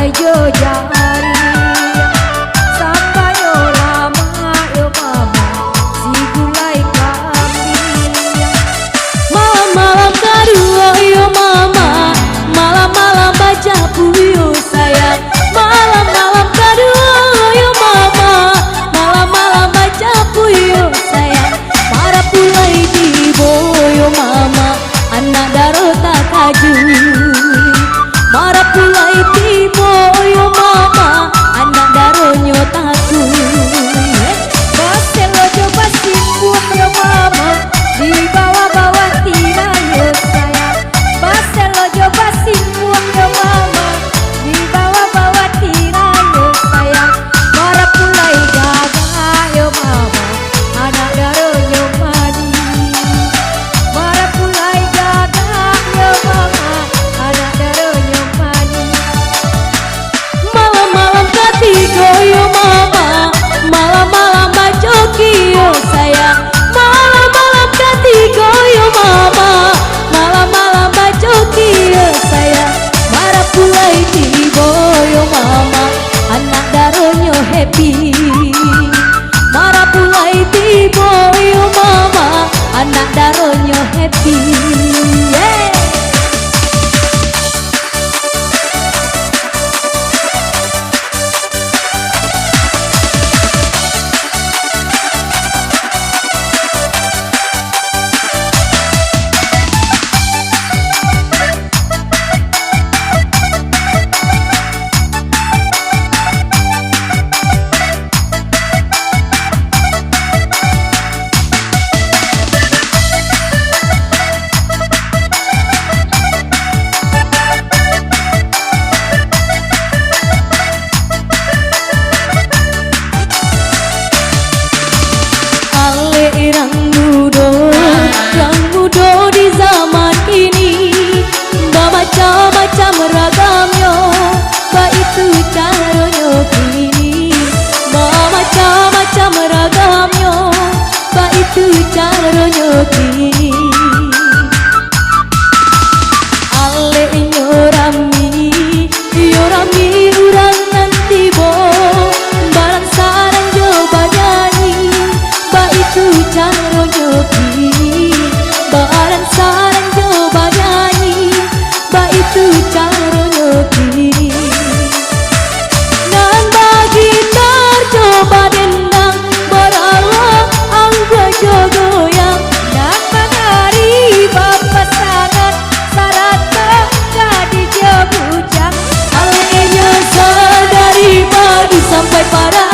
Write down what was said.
yo jari sampai yo lama yo mama si gulai kambing. Malam-malam kedua yo mama, malam-malam baca puyo sayang. Malam-malam kedua yo mama, malam-malam baca puyo sayang. Para pulai di boyo mama, anak daro tak kaju. Mara pulai tibo yo mama, anak daronyo taku. Baselo coba simbuh yo mama, di bawah-bawah tina yo sayang. Baselo coba simbuh yo mama, di bawah-bawah tina yo sayang. Mara pulai gaga yo mama, anak daronyo mani. Mara pulai gaga yo mama, anak daronyo mani. Malam-malam ketiga yo mama, malam-malam bacoki yo sayang. Malam-malam ketiga yo mama, malam-malam bacoki yo sayang. Mara pulai tibo yo mama, anak daronyo happy. Mara pulai tibo yo mama, anak daronyo happy. Yeah. Yang muda di zaman ini macam-macam ragamnya, itu caranya kini. Macam-macam ragamnya, itu caranya kini. Ale nyorami urang nanti bo, barang sarang coba nyanyi, itu caranya kini. Barang sarang coba nyanyi, itu caranya kini. Nang bagi coba dendang, berallah angga jogoyang. Nang mengari bapak sangat, syarat jadi jebujang. Alenya sadari pagi sampai para